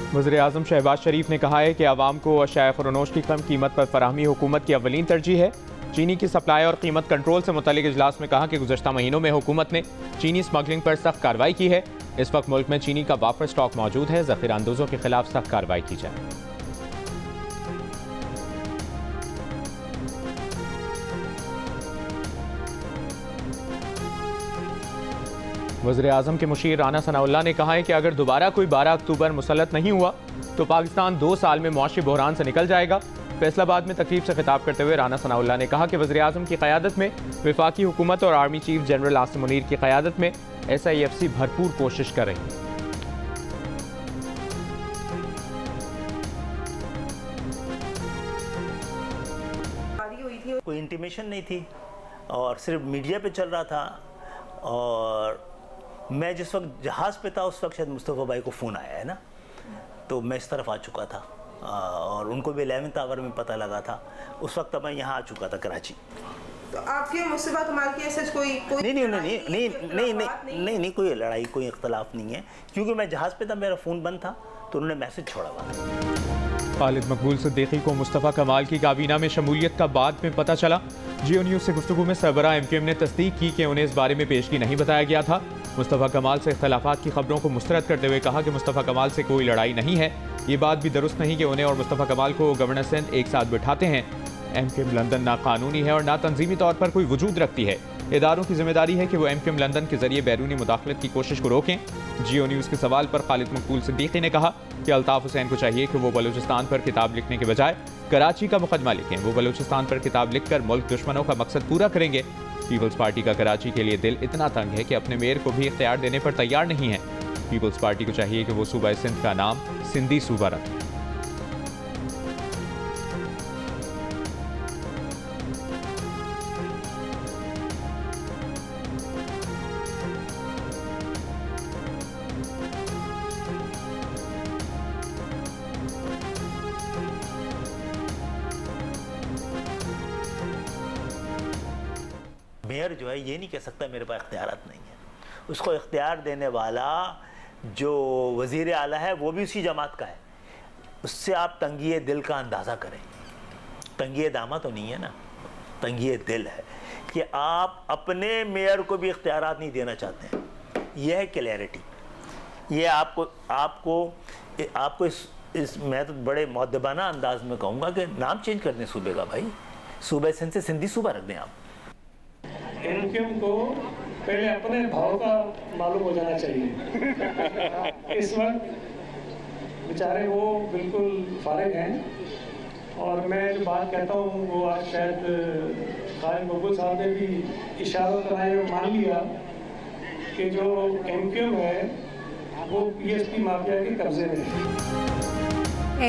वज़ीर-ए-आज़म शहबाज शरीफ ने कहा है कि आवाम को अशाया ख़ुरनोश की कम कीमत पर फराहमी हुकूमत की अव्वलीन तरजीह है। चीनी की सप्लाई और कीमत कंट्रोल से मुतल्लिक इजलास में कहा कि गुज़श्ता महीनों में हुकूमत ने चीनी स्मगलिंग पर सख्त कार्रवाई की है। इस वक्त मुल्क में चीनी का वाफर स्टॉक मौजूद है। ज़ख़ीरा अंदोज़ों के खिलाफ सख्त कार्रवाई की जाए। वज़ीर-ए-आज़म के मुशीर राना सनाउल्लाह ने कहा है कि अगर दोबारा कोई 12 अक्टूबर मुसल्लत नहीं हुआ तो पाकिस्तान 2 साल में मुआशी बहरान से निकल जाएगा। फैसलाबाद में तकरीब से खिताब करते हुए राना सनाउल्लाह ने कहा कि वज़ीर-ए-आज़म की क़यादत में वफाकी हुकूमत और army chief general Asim Munir की क़यादत में SIFC भरपूर कोशिश कर रही है। कोई इंटीमेशन नहीं थी और सिर्फ मीडिया पे चल रहा था। और मैं जिस वक्त जहाज़ पे था उस वक्त शायद मुस्तफ़ा भाई को फ़ोन आया है ना, तो मैं इस तरफ आ चुका था और उनको भी 11th आवर में पता लगा था। उस वक्त मैं यहाँ आ चुका था कराची। तो आपके मुस्तफ़ा कमाल की ऐसे कोई नहीं कोई लड़ाई कोई इख्तलाफ नहीं है, क्योंकि मैं जहाज़ पे था, मेरा फ़ोन बंद था तो उन्होंने मैसेज छोड़ा हुआ। खालिद मकबूल सिद्दीकी को मुस्तफ़ा कमाल की काबीना में शमूलियत का बाद में पता चला। जियो न्यूज़ से गुफ्तगू में सरबराह MQM ने तस्दीक की कि उन्हें इस बारे में पेशगी नहीं बताया गया था। मुस्तफ़ा कमाल से इख्तलाफात की खबरों को मुस्तरद करते हुए कहा कि मुस्तफ़ा कमाल से कोई लड़ाई नहीं है। ये बात भी दुरुस्त नहीं कि उन्हें और मुस्तफ़ा कमाल को गवर्नर सिंध एक साथ बिठाते हैं। MQM लंदन ना कानूनी है और ना तंजीमी तौर पर कोई वजूद रखती है। इदारों की जिम्मेदारी है कि वो MQM लंदन के जरिए बैरूनी मुदाखलत की कोशिश को रोकें। जियो न्यूज़ के सवाल पर खालिद मकबूल सिद्दीकी ने कहा कि अल्ताफ़ हुसैन को चाहिए कि वो बलूचिस्तान पर किताब लिखने के बजाय कराची का मुकदमा लिखें। वो बलूचिस्तान पर किताब लिखकर मुल्क दुश्मनों का मकसद पूरा करेंगे। पीपल्स पार्टी का कराची के लिए दिल इतना तंग है कि अपने मेयर को भी इख्तियार देने पर तैयार नहीं है। पीपल्स पार्टी को चाहिए कि वो सूबा सिंध का नाम सिंधी सूबा रखे। मेयर जो है ये नहीं कह सकता मेरे पास इख्तियारात नहीं है। उसको इख्तियार देने वाला जो वज़ीर आला है वो भी उसी जमात का है। उससे आप तंगी दिल का अंदाज़ा करें। तंगी दामा तो नहीं है ना, तंगी दिल है कि आप अपने मेयर को भी इख्तियारात नहीं देना चाहते हैं। यह है क्लैरिटी। ये आपको इस मैं तो बड़े मुअद्दबाना अंदाज में कहूँगा कि नाम चेंज कर दें सूबे का। भाई सूबे सिंध से सिंधी सूबा रख दें आप। MQM को पहले अपने भाव का मालूम हो जाना चाहिए। इस वक्त बेचारे वो बिल्कुल फारिग हैं और मैं जो बात कहता हूँ वो आज शायद खालिद मकबूल साहब ने भी इशारा कराया और मान लिया कि जो MQM है वो PSP माफिया के कब्जे में है।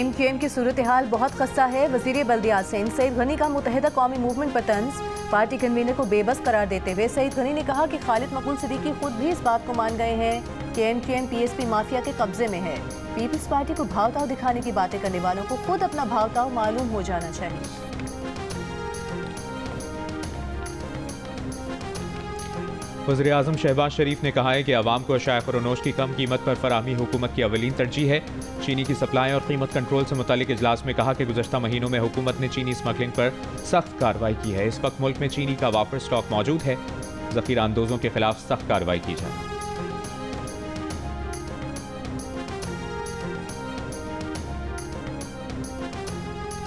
MQM की सूरत हाल बहुत खस्ता है। वज़ीर बल्दियात सिंध सईद गनी का मुत्तहिदा कौमी मूवमेंट पर तंज। पार्टी कन्वीनर को बेबस करार देते हुए सईद गनी ने कहा कि खालिद मकबूल सिद्दीकी खुद भी इस बात को मान गए हैं कि MQM PSP माफिया के कब्जे में है। पीपल्स पार्टी को भावताव दिखाने की बातें करने वालों को खुद अपना भावताव मालूम हो जाना चाहिए। वज़ीर-ए-आज़म शहबाज शरीफ ने कहा है कि आवाम को अशाया ख़ुरनोश की कम कीमत पर फराहमी हुकूमत की अव्वलीन तरजीह है। चीनी की सप्लाई और कीमत कंट्रोल से मुतालिक इजलास में कहा कि गुज़श्ता महीनों में हुकूमत ने चीनी स्मगलिंग पर सख्त कार्रवाई की है। इस वक्त मुल्क में चीनी का वाफर स्टॉक मौजूद है। ज़ख़ीरा अंदोज़ों के खिलाफ सख्त कार्रवाई की जाए।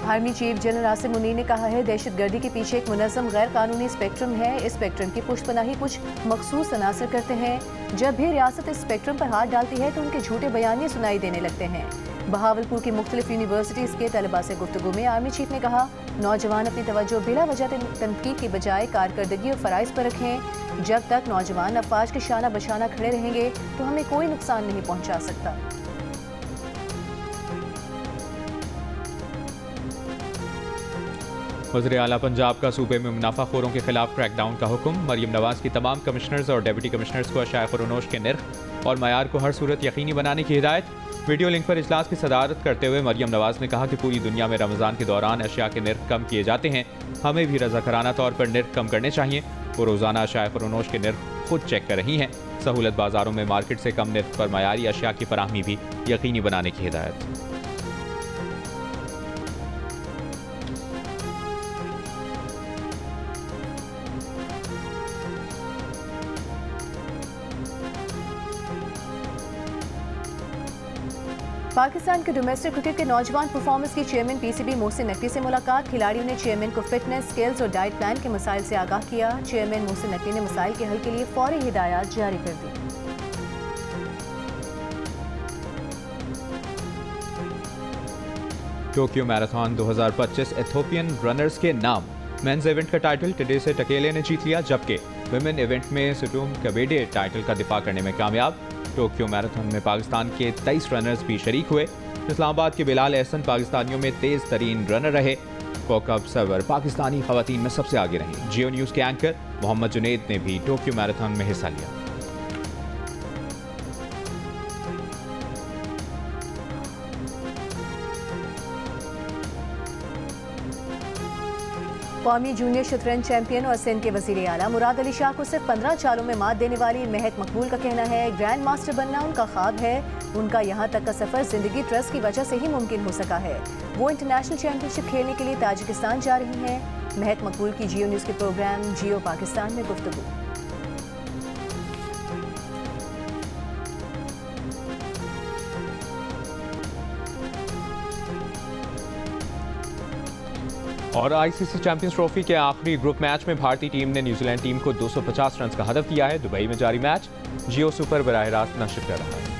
Army chief general Asim Munir ने कहा है दहशतगर्दी के पीछे एक मुनज़्ज़म गैर कानूनी स्पेक्ट्रम है। इस स्पेक्ट्रम की पुष्पनाही कुछ मखसूस अनासर करते हैं। जब भी रियासत इस स्पेक्ट्रम पर हाथ डालती है तो उनके झूठे बयानिए सुनाई देने लगते हैं। बहावलपुर की मुख्तलिफ यूनिवर्सिटीज़ के तलबा से गुफ्तगू में आर्मी चीफ ने कहा नौजवान अपनी तवज्जो बिला वजह तनकीद के बजाय कारकर्दगी और फ़राइज़ पर रखें। जब तक नौजवान अफवाज के शाना बशाना खड़े रहेंगे तो हमें कोई नुकसान नहीं पहुँचा सकता। वज़ीर आला पंजाब का सूबे में मुनाफाखोरों के खिलाफ क्रैकडाउन का हुक्म। मरियम नवाज की तमाम कमिश्नर्स और डिप्टी कमिश्नर्स को अशाया ख़ुरनोश के निर्ख और मयार को हर सूरत यकीनी बनाने की हिदायत। वीडियो लिंक पर इजलास की सदारत करते हुए मरियम नवाज ने कहा कि पूरी दुनिया में रमज़ान के दौरान अशिया के निर्ख कम किए जाते हैं, हमें भी रज़ाकराना तौर पर निर्ख कम करने चाहिए। वो रोज़ाना अशाया ख़ुरनोश के निर्ख खुद चेक कर रही हैं। सहूलत बाजारों में मार्केट से कम निर्ख पर मयारी अशिया की फराहमी भी यकीनी बनाने की हिदायत। पाकिस्तान के डोमेस्टिक क्रिकेट के नौजवान परफॉर्मेंस की चेयरमैन पीसीबी मोहसिन नकवी से मुलाकात। खिलाड़ियों ने चेयरमैन को फिटनेस, स्किल्स और डाइट प्लान के मसाइल से आगाह किया। चेयरमैन मोहसिन नकवी ने मसाइल के हल के लिए फौरी हिदायत जारी कर दी। टोक्यो मैराथन 2025 एथियोपियन रनर्स के नाम। मेंस इवेंट का टाइटल टेडेसे टकेले ने जीत लिया, जबकि विमेन इवेंट में सिटूम कबेडे टाइटल का दिफा करने में कामयाब। टोक्यो मैराथन में पाकिस्तान के 23 रनर्स भी शरीक हुए। इस्लामाबाद के बिलाल एहसन पाकिस्तानियों में तेज तरीन रनर रहे। कोकब सवर पाकिस्तानी खवातीन में सबसे आगे रही। जियो न्यूज़ के एंकर मोहम्मद जुनेद ने भी टोक्यो मैराथन में हिस्सा लिया। कौमी जूनियर शतरंज चैंपियन और सिंध के वज़ीर आला मुराद अली शाह को सिर्फ 15 चालों में मात देने वाली महक मकबूल का कहना है, ग्रैंड मास्टर बनना उनका ख्वाब है। उनका यहाँ तक का सफ़र जिंदगी ट्रस्ट की वजह से ही मुमकिन हो सका है। वो इंटरनेशनल चैंपियनशिप खेलने के लिए ताजिकिस्तान जा रही हैं। महक मकबूल की जियो न्यूज़ के प्रोग्राम जियो पाकिस्तान में गुफ्तगू। और आईसीसी चैंपियंस ट्रॉफी के आखिरी ग्रुप मैच में भारतीय टीम ने न्यूजीलैंड टीम को 250 रन का हदफ दिया है। दुबई में जारी मैच जियो सुपर बराह रास्त नशर कर रहा है।